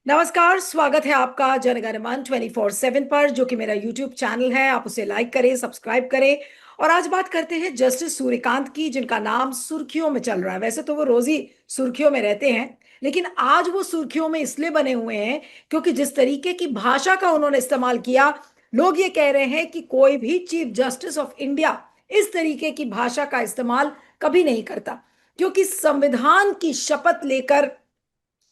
नमस्कार, स्वागत है आपका जनगणमन 24/7 पर, जो कि मेरा यूट्यूब चैनल है। आप उसे लाइक करें, सब्सक्राइब करें। और आज बात करते हैं जस्टिस सूर्यकांत की, जिनका नाम सुर्खियों में चल रहा है। वैसे तो वो रोज ही सुर्खियों में रहते हैं, लेकिन आज वो सुर्खियों में इसलिए बने हुए हैं क्योंकि जिस तरीके की भाषा का उन्होंने इस्तेमाल किया, लोग ये कह रहे हैं कि कोई भी चीफ जस्टिस ऑफ इंडिया इस तरीके की भाषा का इस्तेमाल कभी नहीं करता। क्योंकि संविधान की शपथ लेकर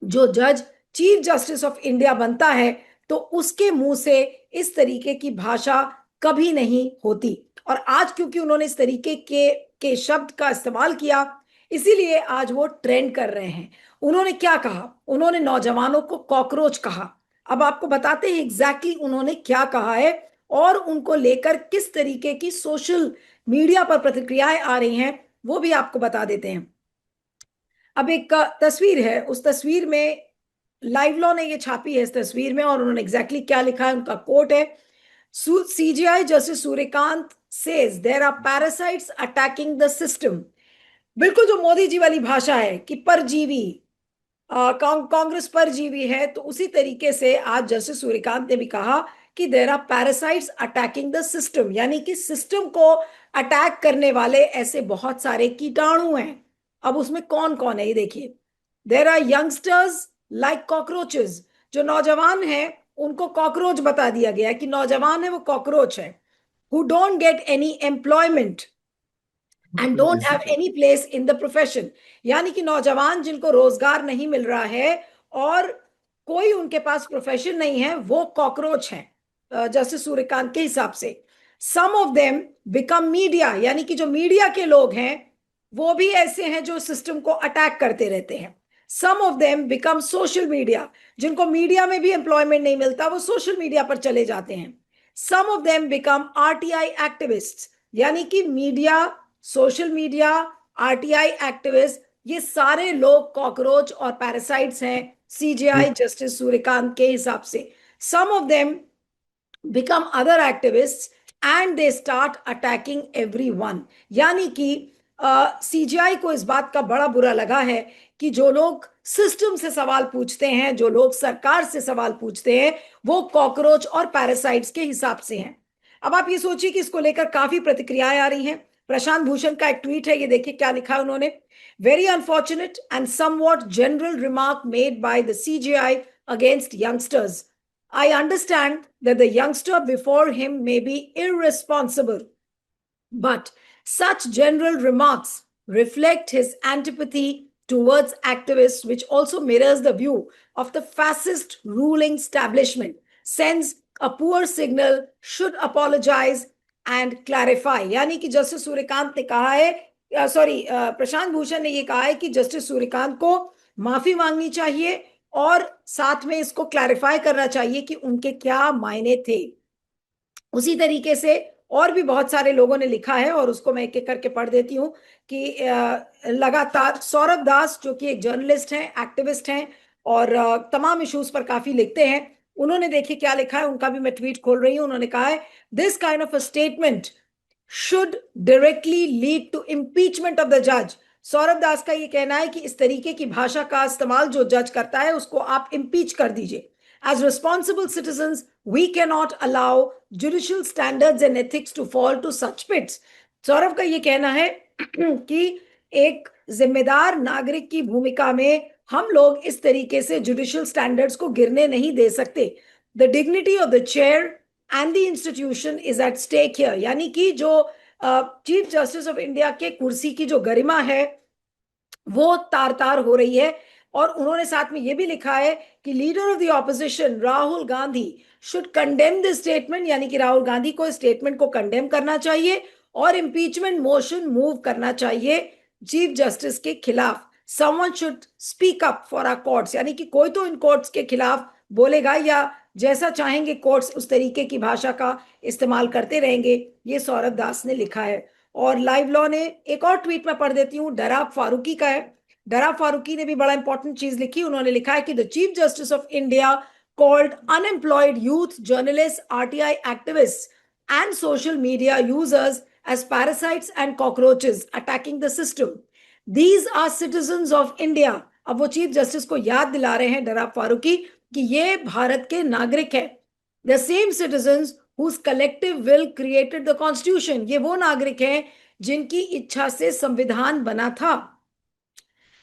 जो जज चीफ जस्टिस ऑफ इंडिया बनता है, तो उसके मुंह से इस तरीके की भाषा कभी नहीं होती। और आज क्योंकि उन्होंने इस तरीके के शब्द का इस्तेमाल किया, इसीलिए आज वो ट्रेंड कर रहे हैं। उन्होंने क्या कहा? उन्होंने नौजवानों को कॉकरोच कहा। अब आपको बताते हैं एग्जैक्टली उन्होंने क्या कहा है और उनको लेकर किस तरीके की सोशल मीडिया पर प्रतिक्रियाएं आ रही हैं, वो भी आपको बता देते हैं। अब एक तस्वीर है, उस तस्वीर में लाइव लॉ ने ये छापी है इस तस्वीर में, और उन्होंने एग्जैक्टली क्या लिखा है, उनका कोट है। CJI justice Suryakant says there are parasites attacking the system. बिल्कुल जो मोदी जी वाली भाषा है कि परजीवी, कांग्रेस परजीवी है, तो उसी तरीके से आज जस्टिस सूर्यकांत ने भी कहा कि there are parasites attacking the system, यानी कि सिस्टम को अटैक करने वाले ऐसे बहुत सारे कीटाणु हैं। अब उसमें कौन कौन है ये देखिए। There are youngsters like cockroaches. जो नौजवान हैं उनको कॉकरोच बता दिया गया है कि नौजवान है वो कॉकरोच है। Who don't get any employment and don't have any place in the profession. यानी कि नौजवान जिनको रोजगार नहीं मिल रहा है और कोई उनके पास प्रोफेशन नहीं है, वो कॉकरोच हैं जस्टिस सूर्यकांत के हिसाब से। Some of them become media, यानी कि जो मीडिया के लोग हैं वो भी ऐसे हैं जो सिस्टम को अटैक करते रहते हैं। Some of them become social media, जिनको मीडिया में भी एम्प्लॉयमेंट नहीं मिलता वो सोशल मीडिया पर चले जाते हैं। Some of them become RTI activist, यानी कि media, social media, RTI activist, ये सारे लोग कॉकरोच और पैरासाइट्स हैं सीजीआई जस्टिस सूर्यकांत के हिसाब से। Some of them become other activist and they start attacking everyone. यानी कि सीजीआई को इस बात का बड़ा बुरा लगा है कि जो लोग सिस्टम से सवाल पूछते हैं, जो लोग सरकार से सवाल पूछते हैं, वो कॉकरोच और पैरासाइट्स के हिसाब से हैं। अब आप ये सोचिए कि इसको लेकर काफी प्रतिक्रियाएं आ रही हैं। प्रशांत भूषण का एक ट्वीट है, ये देखिए क्या लिखा है उन्होंने। Very unfortunate and somewhat general remark made by the CGI against youngsters. I understand that the youngster before him may be irresponsible, but such general remarks reflect his antipathy towards activists, which also mirrors the view of the fascist ruling establishment, sends a poor signal, should apologize and clarify। यानी कि justice Suryakant ने कहा है, प्रशांत भूषण ने ये कहा है कि जस्टिस सूर्यकांत को माफी मांगनी चाहिए और साथ में इसको क्लैरिफाई करना चाहिए कि उनके क्या मायने थे। उसी तरीके से और भी बहुत सारे लोगों ने लिखा है और उसको मैं एक एक करके पढ़ देती हूँ कि लगातार सौरभ दास, जो कि एक जर्नलिस्ट हैं, एक्टिविस्ट हैं और तमाम इश्यूज पर काफी लिखते हैं, उन्होंने देखिए क्या लिखा है। उनका भी मैं ट्वीट खोल रही हूँ। उन्होंने कहा है, this kind of a statement should directly lead to impeachment of the जज। सौरभ दास का ये कहना है कि इस तरीके की भाषा का इस्तेमाल जो जज करता है उसको आप इम्पीच कर दीजिए। As responsible citizens, we cannot allow judicial standards and ethics to fall to such pits। Saurabh का ये कहना है कि एक जिम्मेदार नागरिक की भूमिका में हम लोग इस तरीके से जुडिशियल स्टैंडर्ड्स को गिरने नहीं दे सकते। The dignity of the chair and the institution is at stake here. यानी कि जो चीफ जस्टिस ऑफ इंडिया के कुर्सी की जो गरिमा है वो तार तार हो रही है। और उन्होंने साथ में ये भी लिखा है कि leader of the opposition Rahul Gandhi should condemn this statement, यानी कि राहुल गांधी को स्टेटमेंट को कंडेम करना चाहिए और इम्पीचमेंट मोशन मूव करना चाहिए चीफ जस्टिस के खिलाफ। Someone should speak up for our courts, यानी कि कोई तो इन कोर्ट्स के खिलाफ बोलेगा या जैसा चाहेंगे कोर्ट्स उस तरीके की भाषा का इस्तेमाल करते रहेंगे। ये सौरभ दास ने लिखा है। और लाइव लॉ ने एक और ट्वीट में पढ़ देती हूँ, डराब फारूकी का है। डराब फारूकी ने भी बड़ा इंपॉर्टेंट चीज लिखी। उन्होंने लिखा है कि the chief justice of India called unemployed youth journalist, RTI activist and social media users as parasites and cockroaches attacking the system. These are citizens of India। अब वो चीफ जस्टिस को याद दिला रहे हैं डराब फारूकी कि ये भारत के नागरिक हैं। The same citizens whose collective will created the constitution, ये वो नागरिक हैं जिनकी इच्छा से संविधान बना था।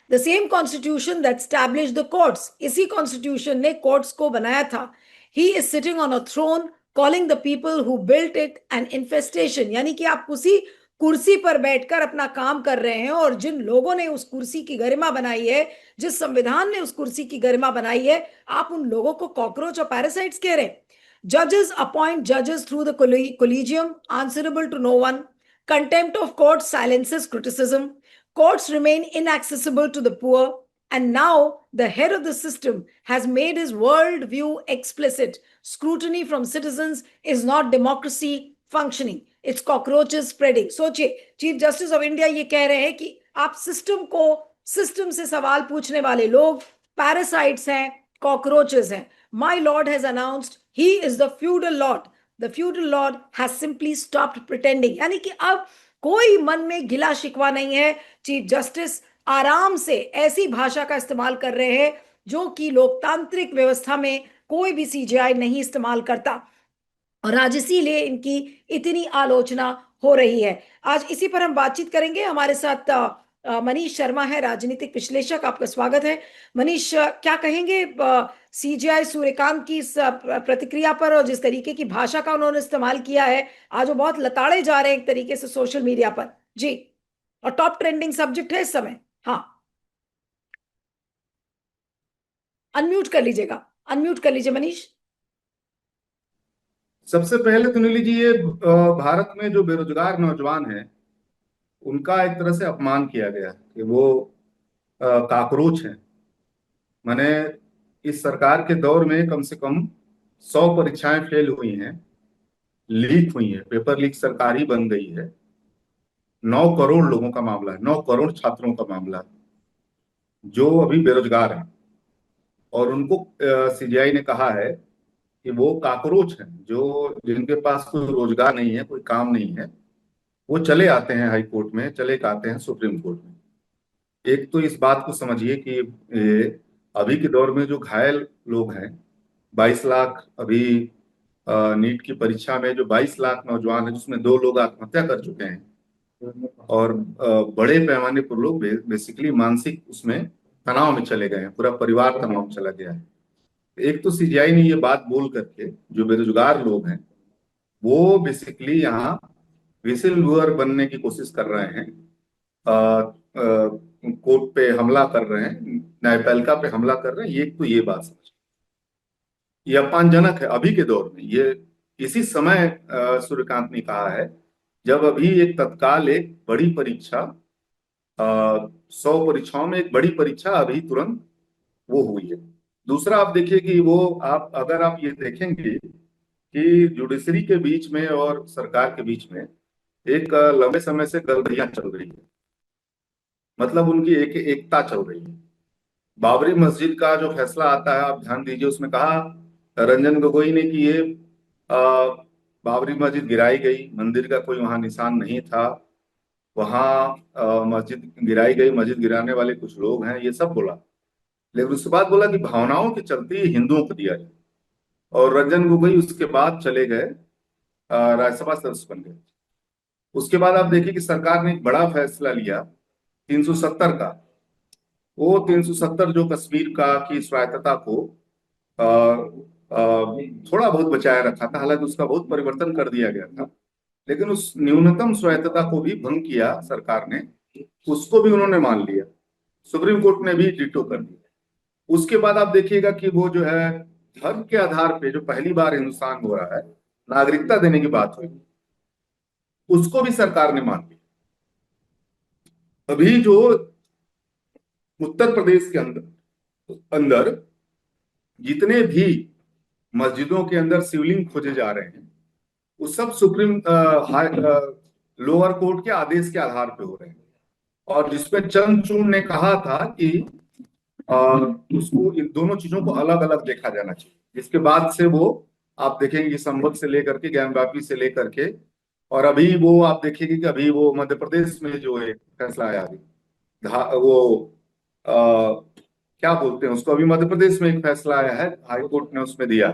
The same constitution that establish the courts, इसी कॉन्स्टिट्यूशन ने कोर्ट्स को बनाया था। He is sitting on a throne calling the people who built it an infestation, यानी कि आप उसी कुर्सी पर बैठकर अपना काम कर रहे हैं और जिन लोगों ने उस कुर्सी की गरिमा बनाई है, जिस संविधान ने उस कुर्सी की गरिमा बनाई है, आप उन लोगों को कॉकरोच और पैरासाइट्स कह रहे हैं। जजेस अपॉइंट जजेस through the collegium answerable to no one. Contempt of court silences criticism. Courts remain inaccessible to the poor. And now the head of the system has made his world view explicit. Scrutiny from citizens is not democracy functioning. It's cockroaches spreading. सोचिए, chief justice of India ये कह रहे हैं कि आप system से सवाल पूछने वाले लोग पैरासाइट्स हैं, कॉकरोचेस हैं। My lord has announced he is the feudal Lord. The feudal Lord has simply stopped pretending, यानी कि अब कोई मन में गिला शिकवा नहीं है। चीफ जस्टिस आराम से ऐसी भाषा का इस्तेमाल कर रहे हैं जो कि लोकतांत्रिक व्यवस्था में कोई भी सीजीआई नहीं इस्तेमाल करता, और आज इसीलिए इनकी इतनी आलोचना हो रही है। आज इसी पर हम बातचीत करेंगे। हमारे साथ मनीष शर्मा है, राजनीतिक विश्लेषक। आपका स्वागत है मनीष। क्या कहेंगे सीजीआई सूर्यकांत की इस प्रतिक्रिया पर और जिस तरीके की भाषा का उन्होंने इस्तेमाल किया है? आज वो बहुत लताड़े जा रहे हैं एक तरीके से सोशल मीडिया पर जी, और टॉप ट्रेंडिंग सब्जेक्ट है इस समय। हाँ, अनम्यूट कर लीजिएगा, अनम्यूट कर लीजिए मनीष। सबसे पहले तो नीली जी, ये भारत में जो बेरोजगार नौजवान हैं उनका एक तरह से अपमान किया गया कि वो काकरोच हैं। माने इस सरकार के दौर में कम से कम 100 परीक्षाएं फेल हुई हैं, लीक हुई हैं, पेपर लीक सरकार ही बन गई है। 9 करोड़ लोगों का मामला है, 9 करोड़ छात्रों का मामला है जो अभी बेरोजगार हैं, और उनको सीजीआई ने कहा है कि वो काकरोच हैं, जो जिनके पास कोई रोजगार नहीं है, कोई काम नहीं है। वो चले आते हैं हाई कोर्ट में, चले आते हैं सुप्रीम कोर्ट में। एक तो इस बात को समझिए कि अभी के दौर में जो घायल लोग हैं, 22 लाख अभी नीट की परीक्षा में जो 22 लाख नौजवान हैं, जिसमें 2 लोग आत्महत्या कर चुके हैं, और बड़े पैमाने पर लोग बेसिकली मानसिक उसमें तनाव में चले गए हैं, पूरा परिवार तनाव में चला गया है। एक तो सीजीआई ने ये बात बोल करके जो बेरोजगार लोग हैं वो बेसिकली यहाँ विसिल ब्लोअर बनने की कोशिश कर रहे हैं, कोर्ट पे हमला कर रहे हैं, न्यायपालिका पे हमला कर रहे हैं। ये एक तो ये बात समझ, ये अपमानजनक है अभी के दौर में। ये इसी समय सूर्यकांत ने कहा है जब अभी एक तत्काल एक बड़ी परीक्षा, 100 परीक्षाओं में एक बड़ी परीक्षा अभी तुरंत वो हुई है। दूसरा आप देखिए कि वो आप अगर आप ये देखेंगे कि जुडिशरी के बीच में और सरकार के बीच में एक लंबे समय से गलगलियां चल रही है, मतलब उनकी एकता चल रही है। बाबरी मस्जिद का जो फैसला आता है, आप ध्यान दीजिए, उसमें कहा रंजन गोगोई ने कि ये बाबरी मस्जिद गिराई गई, मंदिर का कोई वहां निशान नहीं था, वहां मस्जिद गिराई गई, मस्जिद गिराने वाले कुछ लोग हैं, ये सब बोला। लेकिन उसके बाद बोला कि भावनाओं के चलते हिंदुओं को दिया जाए, और रंजन गोगोई उसके बाद चले गए, राज्यसभा सदस्य बन गए। उसके बाद आप देखिए कि सरकार ने एक बड़ा फैसला लिया 370 का। वो 370 जो कश्मीर का की स्वायत्तता को आ, थोड़ा बहुत बचाए रखा था, हालांकि उसका बहुत परिवर्तन कर दिया गया था, लेकिन उस न्यूनतम स्वायत्तता को भी भंग किया सरकार ने, उसको भी उन्होंने मान लिया। सुप्रीम कोर्ट ने भी डिटो कर दिया। उसके बाद आप देखिएगा कि वो जो है धर्म के आधार पे जो पहली बार हिंदुस्तान हो रहा है नागरिकता देने की बात हुई, उसको भी सरकार ने मान लिया। अभी जो उत्तर प्रदेश के अंदर अंदर जितने भी मस्जिदों के अंदर शिवलिंग खोजे जा रहे हैं, वो सब सुप्रीम लोअर कोर्ट के आदेश के आधार पे हो रहे हैं, और जिसमें चंद्रचूड़ ने कहा था कि उसको इन दोनों चीजों को अलग अलग देखा जाना चाहिए। जिसके बाद से वो आप देखेंगे संबल से लेकर के ज्ञानवापी से लेकर के, और अभी वो आप देखेंगे कि अभी वो मध्य प्रदेश में जो एक फैसला आया अभी, वो क्या बोलते हैं उसको, अभी मध्य प्रदेश में एक फैसला आया है, हाई कोर्ट ने उसमें दिया।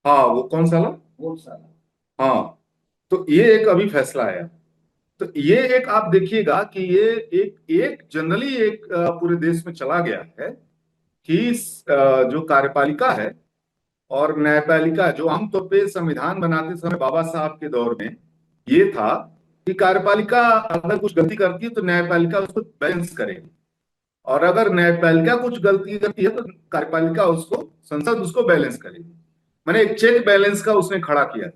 हाँ, वो कौन सा वाला? हाँ, तो ये एक अभी फैसला आया। तो ये एक आप देखिएगा कि ये एक एक जनरली एक पूरे देश में चला गया है कि जो कार्यपालिका है और न्यायपालिका, जो आमतौर पे संविधान बनाते समय बाबा साहब के दौर में ये था कि कार्यपालिका अगर कुछ गलती करती है तो न्यायपालिका उसको बैलेंस करेगी, और अगर न्यायपालिका कुछ गलती करती है तो कार्यपालिका उसको, संसद उसको बैलेंस करेगी। मैंने एक चेक बैलेंस का उसने खड़ा किया।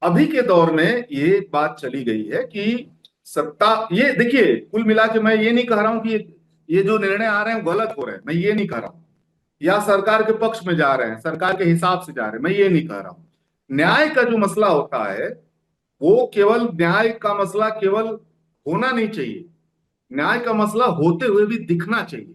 अभी के दौर में ये बात चली गई है कि सत्ता, ये देखिए कुल मिला के मैं ये नहीं कह रहा हूं कि ये जो निर्णय आ रहे हैं वो गलत हो रहे हैं, मैं ये नहीं कह रहा हूं, या सरकार के पक्ष में जा रहे हैं, सरकार के हिसाब से जा रहे हैं, मैं ये नहीं कह रहा हूं। न्याय का जो मसला होता है वो केवल न्याय का मसला केवल होना नहीं चाहिए, न्याय का मसला होते हुए भी दिखना चाहिए।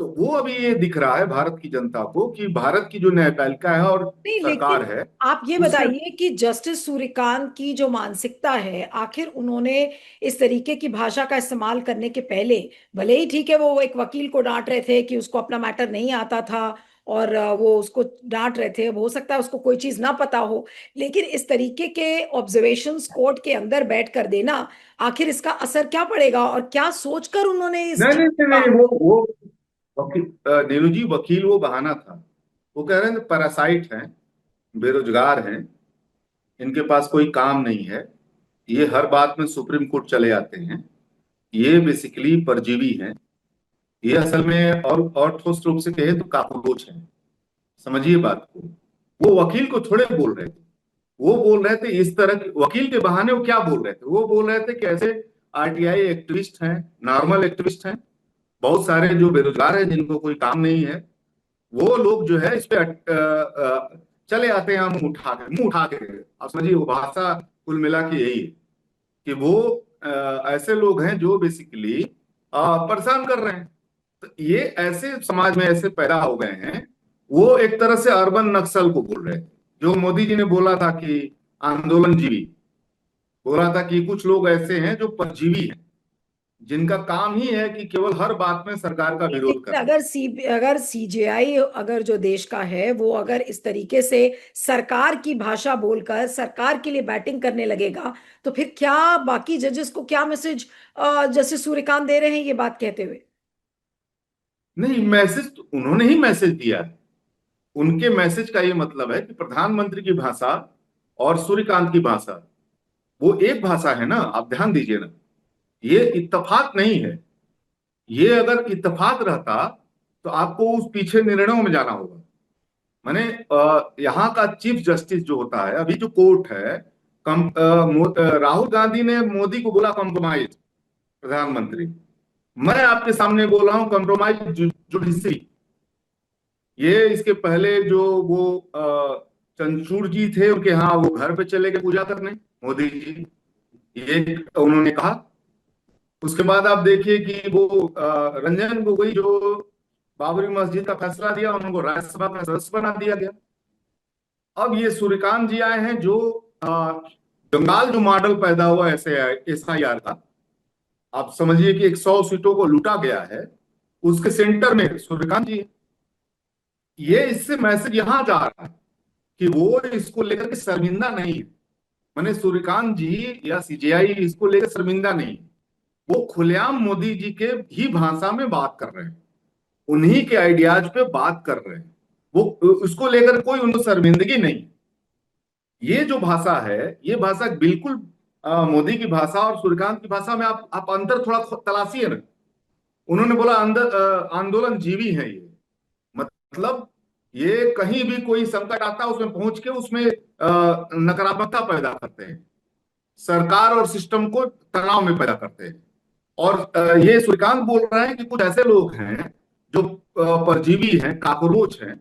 तो वो अभी ये दिख रहा है भारत की जनता को कि भारत की जो न्यायपालिका है और नहीं, सरकार लेकिन है आप ये उससे। बताइए कि जस्टिस सूर्यकांत की जो मानसिकता है, आखिर उन्होंने इस तरीके की भाषा का इस्तेमाल करने के पहले, भले ही ठीक है वो एक वकील को डांट रहे थे कि उसको अपना मैटर नहीं आता था, और वो उसको डांट रहे थे, हो सकता है उसको कोई चीज ना पता हो, लेकिन इस तरीके के ऑब्जर्वेशंस कोर्ट के अंदर बैठ कर देना, आखिर इसका असर क्या पड़ेगा और क्या सोचकर उन्होंने इस नहीं चीज नहीं नहीं का। नहीं, वो वकील, नीरू जी, वकील वो बहाना था। वो कह रहे हैं पैरासाइट हैं, बेरोजगार हैं, इनके पास कोई काम नहीं है, ये हर बात में सुप्रीम कोर्ट चले आते हैं, ये बेसिकली परजीवी हैं, ये असल में, और ठोस रूप से कहे तो काकरोच हैं। समझिए बात को। वो वकील को थोड़े बोल रहे थे, वो बोल रहे थे इस तरह के वकील के बहाने। वो क्या बोल रहे थे, वो बोल रहे थे कि ऐसे आरटीआई एक्टिविस्ट हैं, नॉर्मल एक्टिविस्ट हैं, बहुत सारे जो बेरोजगार हैं जिनको कोई काम नहीं है, वो लोग जो है इस पे चले आते हैं मुंह उठा के। आप समझिए वो भाषा कुल मिला के यही है कि वो ऐसे लोग हैं जो बेसिकली परेशान कर रहे हैं। तो ये ऐसे समाज में ऐसे पैदा हो गए हैं। वो एक तरह से अर्बन नक्सल को बोल रहे हैं, जो मोदी जी ने बोला था कि आंदोलन जीवी, बोला था कि कुछ लोग ऐसे हैं जो परजीवी हैं, जिनका काम ही है कि केवल हर बात में सरकार का विरोध लेकिन करना। अगर सीजेआई, अगर जो देश का है वो अगर इस तरीके से सरकार की भाषा बोलकर सरकार के लिए बैटिंग करने लगेगा, तो फिर क्या बाकी जजेस को क्या मैसेज जस्टिस सूर्यकांत दे रहे हैं ये बात कहते हुए। नहीं, मैसेज तो उन्होंने ही मैसेज दिया है। उनके मैसेज का ये मतलब है कि प्रधानमंत्री की भाषा और सूर्यकांत की भाषा वो एक भाषा है ना, आप ध्यान दीजिए ना। ये इत्तेफाक नहीं है। ये अगर इत्तेफाक रहता तो आपको उस पीछे निर्णयों में जाना होगा। माने यहाँ का चीफ जस्टिस जो होता है, अभी जो कोर्ट है, राहुल गांधी ने मोदी को बोला कॉम्प्रोमाइज प्रधानमंत्री। मैं आपके सामने बोल रहा हूं कॉम्प्रोमाइज जुडिशरी। ये इसके पहले जो वो चंद्रचूड़ जी थे, उनके यहाँ वो घर पे चले गए पूजा करने मोदी जी, ये उन्होंने कहा। उसके बाद आप देखिए कि वो रंजन गोगोई जो बाबरी मस्जिद का फैसला दिया, उनको राज्यसभा का सदस्य बना दिया गया। अब ये सूर्यकांत जी आए हैं जो बंगाल जो मॉडल पैदा हुआ ऐसे SIR का, आप समझिए कि 100 सीटों को लूटा गया है, उसके सेंटर में सूर्यकांत जी है। ये इससे मैसेज यहां जा रहा है कि वो इसको लेकर के शर्मिंदा नहीं है। मैंने सूर्यकांत जी या CJI इसको लेकर शर्मिंदा नहीं है। वो खुलेआम मोदी जी के ही भाषा में बात कर रहे हैं, उन्हीं के आइडियाज पे बात कर रहे हैं। वो उसको लेकर कोई उनको शर्मिंदगी नहीं। ये जो भाषा है, ये भाषा बिल्कुल मोदी की भाषा और सूर्यकांत की भाषा में आप अंतर थोड़ा तलाशिए ना। उन्होंने बोला आंदोलन जीवी है ये, मतलब ये कहीं भी कोई संकट आता है उसमें पहुंच के उसमें नकारात्मकता पैदा करते हैं, सरकार और सिस्टम को तनाव में पैदा करते हैं। और ये सूर्यकांत बोल रहे हैं कि कुछ ऐसे लोग हैं जो परजीवी हैं, काकरोच हैं,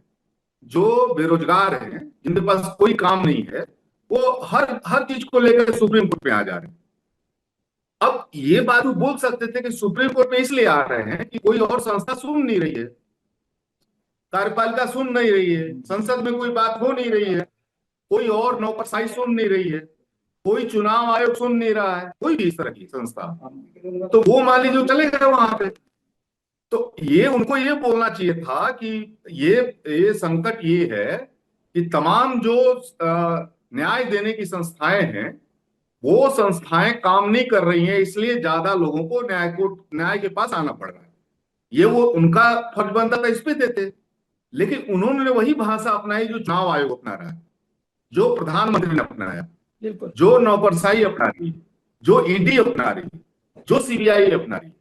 जो बेरोजगार हैं, जिनके पास कोई काम नहीं है, वो हर हर चीज को लेकर सुप्रीम कोर्ट में आ जा रहे हैं। अब ये बात वो बोल सकते थे कि सुप्रीम कोर्ट में इसलिए आ रहे हैं कि कोई और संस्था सुन नहीं रही है, कार्यपालिका सुन नहीं रही है, संसद में कोई बात हो नहीं रही है, कोई और नौकरशाही सुन नहीं रही है, कोई चुनाव आयोग सुन नहीं रहा है, कोई भी इस तरह की संस्था। तो वो मान लीजिए चले गए वहां पे। तो ये उनको ये बोलना चाहिए था कि ये संकट ये है कि तमाम जो न्याय देने की संस्थाएं हैं, वो संस्थाएं काम नहीं कर रही हैं, इसलिए ज्यादा लोगों को न्याय के पास आना पड़ रहा है। ये वो उनका फर्ज बनता था, इस पे देते। लेकिन उन्होंने वही भाषा अपनाई जो चुनाव आयोग अपना रहा है, जो प्रधानमंत्री ने अपनाया, बिल्कुल। जो नौकरशाही अपना रही है, जो ईडी अपना रही है, जो सीबीआई अपना रही है,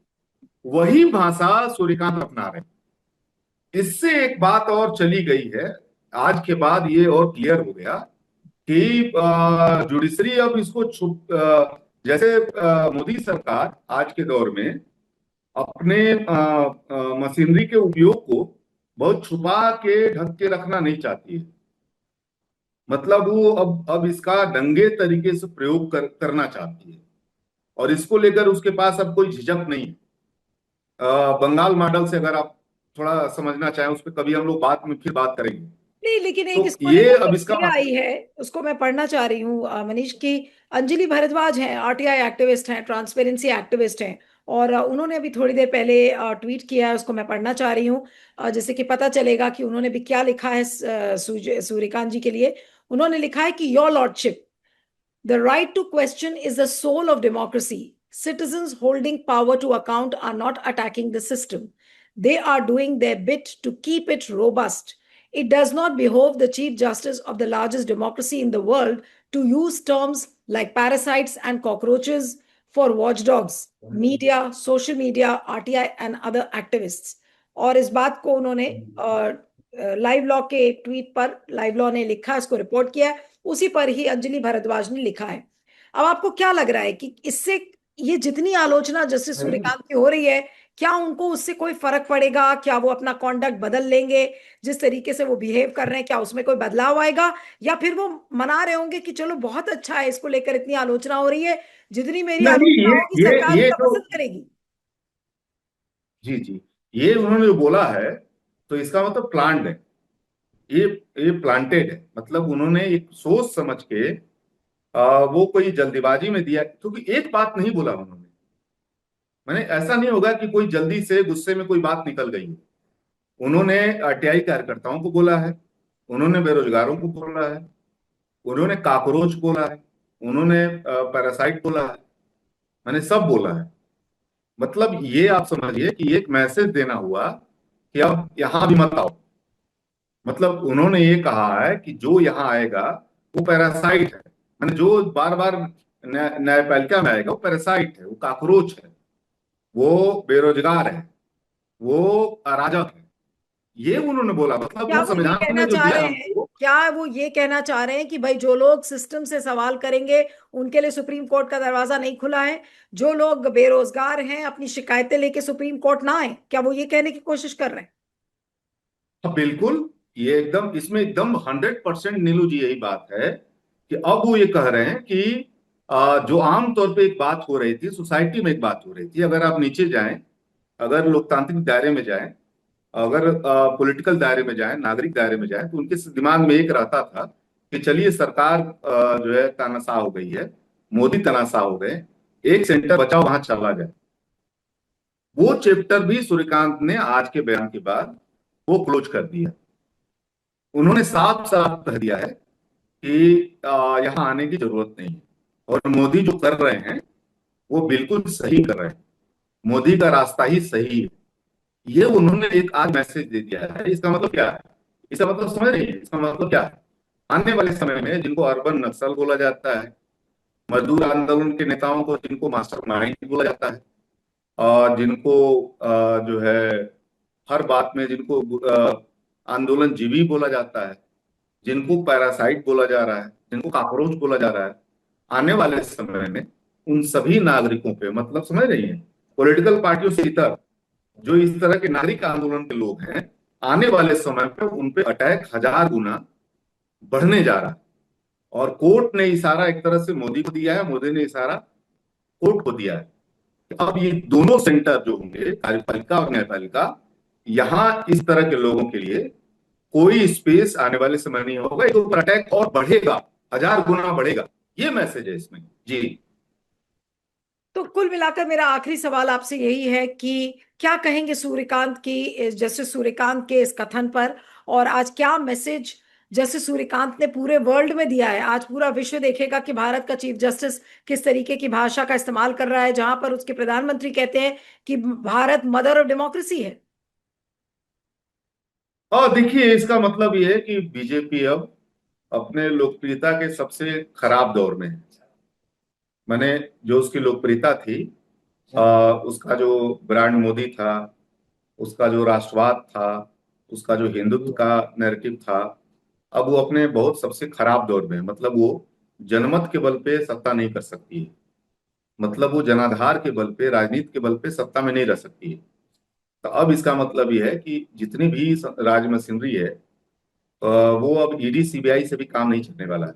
वही भाषा सूर्यकांत अपना रहे हैं। इससे एक बात और चली गई है, आज के बाद ये और क्लियर हो गया कि जुडिशरी अब इसको छुप जैसे मोदी सरकार आज के दौर में अपने मशीनरी के उपयोग को बहुत छुपा के ढक के रखना नहीं चाहती है। मतलब वो अब इसका दंगे तरीके से प्रयोग करना चाहती है, और इसको लेकर उसके पास अब कोई झिझक नहीं है। बंगाल मॉडल से अगर आप थोड़ा समझना चाहें, उस पर कभी हम लोग बाद में फिर बात करेंगे। नहीं, लेकिन एक तो इसको ये लेकर के अब इसका खबरें आई है, उसको मैं पढ़ना चाह रही हूँ मनीष की। अंजलि भारद्वाज हैं, आरटीआई एक्टिविस्ट हैं, ट्रांसपेरेंसी एक्टिविस्ट हैं, और उन्होंने अभी थोड़ी देर पहले ट्वीट किया है, उसको मैं पढ़ना चाह रही हूँ। जिससे कि पता चलेगा कि उन्होंने भी क्या लिखा है सूर्यकांत जी के लिए। उन्होंने लिखा है कि your lordship, the right to question is the soul of democracy. Citizens holding power to account are not attacking the system. They are doing their bit to keep it robust. It does not behove the Chief Justice of the largest democracy in the world to use terms like parasites and cockroaches for watchdogs, media, social media, RTI, and other activists. और इस बात को उन्होंने live law के एक tweet पर, live law ने लिखा, इसको रिपोर्ट किया, उसी पर ही अंजलि भारद्वाज ने लिखा है। अब आपको क्या लग रहा है कि इससे, ये जितनी आलोचना जस्टिस सूर्यकांत की हो रही है, क्या उनको उससे कोई फर्क पड़ेगा? क्या वो अपना कॉन्डक्ट बदल लेंगे? जिस तरीके से वो बिहेव कर रहे हैं, क्या उसमें कोई बदलाव आएगा? या फिर वो मना रहे होंगे कि चलो बहुत अच्छा है, इसको लेकर इतनी आलोचना हो रही है, जितनी मेरी नहीं, आलोचना होगी सरकार ये उतना जो, पसंद करेगी। जी जी, ये उन्होंने जो बोला है, तो इसका मतलब प्लान्ड है। ये ये प्लांटेड है, मतलब उन्होंने एक सोच समझ के वो कोई जल्दीबाजी में दिया, क्योंकि एक बात नहीं बोला उन्होंने। मैंने ऐसा नहीं होगा कि कोई जल्दी से गुस्से में कोई बात निकल गई हो। उन्होंने आरटीआई कार्यकर्ताओं को बोला है, उन्होंने बेरोजगारों को बोला है, उन्होंने काकरोच बोला है, उन्होंने पैरासाइट बोला है, मैंने सब बोला है। मतलब ये आप समझिए कि एक मैसेज देना हुआ कि अब यहां भी मत आओ। मतलब उन्होंने ये कहा है कि जो यहाँ आएगा वो पैरासाइट है, मैंने जो बार बार न्यायपालिका में आएगा वो पैरासाइट है, वो काकरोच है, वो बेरोजगार है, वो अराजक है। ये उन्होंने बोला, मतलब क्या वो वो ये संविधान कहना ने जो चाह दिया रहे हैं, हमको। क्या वो ये कहना चाह रहे हैं कि भाई जो लोग सिस्टम से सवाल करेंगे उनके लिए सुप्रीम कोर्ट का दरवाजा नहीं खुला है? जो लोग बेरोजगार हैं, अपनी शिकायतें लेके सुप्रीम कोर्ट ना आए, क्या वो ये कहने की कोशिश कर रहे हैं? हाँ, बिल्कुल। ये एकदम, इसमें एकदम 100% नीलू जी यही बात है कि अब वो ये कह रहे हैं कि जो आमतौर पे एक बात हो रही थी सोसाइटी में, एक बात हो रही थी, अगर आप नीचे जाएं, अगर लोकतांत्रिक दायरे में जाएं, अगर पॉलिटिकल दायरे में जाएं, नागरिक दायरे में जाएं, तो उनके दिमाग में एक रहता था कि चलिए सरकार जो है तानाशाह हो गई है, मोदी तानाशाह हो गए, एक सेंटर बचाओ वहां चला जाए। वो चैप्टर भी सूर्यकांत ने आज के बयान के बाद वो क्लोज कर दिया। उन्होंने साफ साफ कह दिया है कि यहाँ आने की जरूरत नहीं है, और मोदी जो कर रहे हैं वो बिल्कुल सही कर रहे हैं, मोदी का रास्ता ही सही है। ये उन्होंने एक आज मैसेज दे दिया है। इसका मतलब क्या है? इसका मतलब समझ रही है? इसका मतलब क्या है? आने वाले समय में जिनको अर्बन नक्सल बोला जाता है, मजदूर आंदोलन के नेताओं को जिनको मास्टर माइंड बोला जाता है, और जिनको जो है हर बात में जिनको आंदोलन जीवी बोला जाता है, जिनको पैरासाइट बोला जा रहा है, जिनको कॉकरोच बोला जा रहा है, आने वाले समय में उन सभी नागरिकों पे, मतलब समझ रही हैं, पॉलिटिकल पार्टियों से इतर जो इस तरह के नागरिक आंदोलन के लोग हैं, आने वाले समय पे उन पे अटैक 1000 गुना बढ़ने जा रहा है। और कोर्ट ने इशारा एक तरह से मोदी को दिया है, मोदी ने इशारा कोर्ट को दिया है कि अब ये दोनों सेंटर जो होंगे, कार्यपालिका और न्यायपालिका, यहाँ इस तरह के लोगों के लिए कोई स्पेस आने वाले समय नहीं होगा। एक ऊपर अटैक और बढ़ेगा, 1000 गुना बढ़ेगा। ये मैसेज है इसमें। जी। तो कुल मिलाकर मेरा आखिरी सवाल आपसे यही है कि क्या कहेंगे सूर्यकांत की, जस्टिस सूर्यकांत के इस कथन पर, और आज क्या मैसेज जस्टिस सूर्यकांत ने पूरे वर्ल्ड में दिया है? आज पूरा विश्व देखेगा कि भारत का चीफ जस्टिस किस तरीके की भाषा का इस्तेमाल कर रहा है, जहां पर उसके प्रधानमंत्री कहते हैं कि भारत मदर ऑफ डेमोक्रेसी है। और देखिए, इसका मतलब ये है कि बीजेपी अब अपने लोकप्रियता के सबसे खराब दौर में है। मैंने जो उसकी लोकप्रियता थी, उसका जो ब्रांड मोदी था, उसका जो राष्ट्रवाद था, उसका जो हिंदुत्व का नैरेटिव था, अब वो अपने बहुत सबसे खराब दौर में है। मतलब वो जनमत के बल पे सत्ता नहीं कर सकती है। मतलब वो जनाधार के बल पे, राजनीति के बल पे सत्ता में नहीं रह सकती है। तो अब इसका मतलब ये है कि जितनी भी राज मशीनरी है, वो अब ईडी सीबीआई से भी काम नहीं चलने वाला है।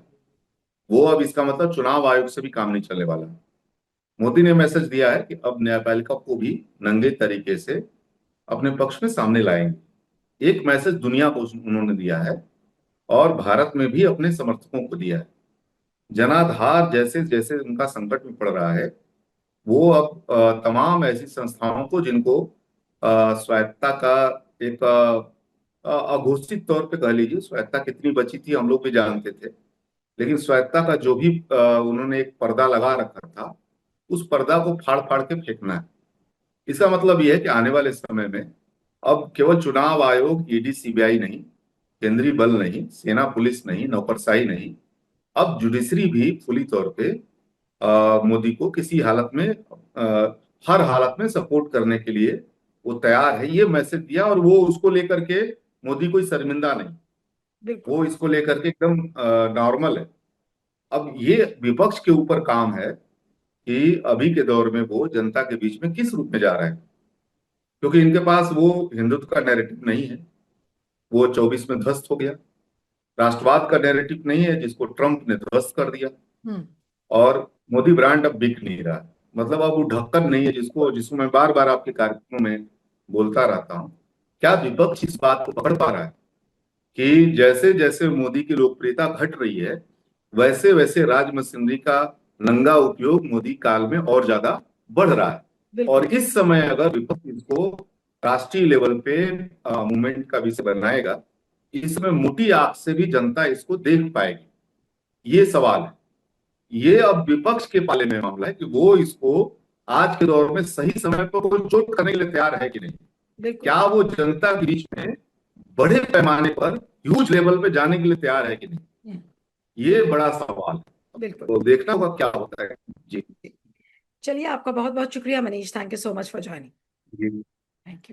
वो अब इसका मतलब चुनाव आयोग से भी काम नहीं चलने वाला है। मोदी ने मैसेज दिया है कि अब न्यायपालिका को भी नंगे तरीके से अपने पक्ष में सामने लाएंगे। एक मैसेज दुनिया को उन्होंने दिया है और भारत में भी अपने समर्थकों को दिया है। जनाधार जैसे जैसे उनका संकट में पड़ रहा है, वो अब तमाम ऐसी संस्थाओं को जिनको स्वायत्ता का एक अघोषित तौर पे कह लीजिए, स्वायत्ता कितनी बची थी हम लोग भी जानते थे, लेकिन स्वायत्ता का जो भी उन्होंने एक पर्दा लगा रखा था, उस पर्दा को फाड़ फाड़ के फेंकना है। इसका मतलब यह है कि आने वाले समय में अब केवल चुनाव आयोग, ईडी सीबीआई नहीं, केंद्रीय बल नहीं, सेना पुलिस नहीं, नौकरशाही नहीं, अब जुडिशरी भी खुली तौर पे मोदी को किसी हालत में, हर हालत में सपोर्ट करने के लिए वो तैयार है। ये मैसेज दिया, और वो उसको लेकर के मोदी कोई शर्मिंदा नहीं, बिल्कुल। वो इसको लेकर के एकदम नॉर्मल है। अब ये विपक्ष के ऊपर काम है कि अभी के दौर में वो जनता के बीच में किस रूप में जा रहे हैं, क्योंकि इनके पास वो हिंदुत्व का नैरेटिव नहीं है, वो 24 में ध्वस्त हो गया। राष्ट्रवाद का नैरेटिव नहीं है, जिसको ट्रंप ने ध्वस्त कर दिया। हम्म। और मोदी ब्रांड अब बिक नहीं रहा। मतलब अब वो ढक्कन नहीं है, जिसको मैं बार बार आपके कार्यक्रमों में बोलता रहता हूँ। क्या विपक्ष इस बात को पकड़ पा रहा है कि जैसे जैसे मोदी की लोकप्रियता घट रही है, वैसे वैसे राज मशीनरी का नंगा उपयोग मोदी काल में और ज्यादा बढ़ रहा है। बिल्कुल। और इस समय अगर विपक्ष इसको राष्ट्रीय लेवल पे मूवमेंट का विषय बनाएगा, इसमें मोटी आंख से भी जनता इसको देख पाएगी, ये सवाल है। ये अब विपक्ष के पाले में मामला है कि वो इसको आज के दौर में सही समय पर कोई चोट करने के लिए तैयार है कि नहीं। बिल्कुल। क्या वो जनता के बीच में बड़े पैमाने पर, ह्यूज लेवल पे जाने के लिए तैयार है कि नहीं, हम्म। ये बड़ा सवाल है। बिल्कुल। तो देखना होगा क्या होता है। जी। चलिए, आपका बहुत बहुत शुक्रिया Manish. Thank you so much for joining. जी। Thank you.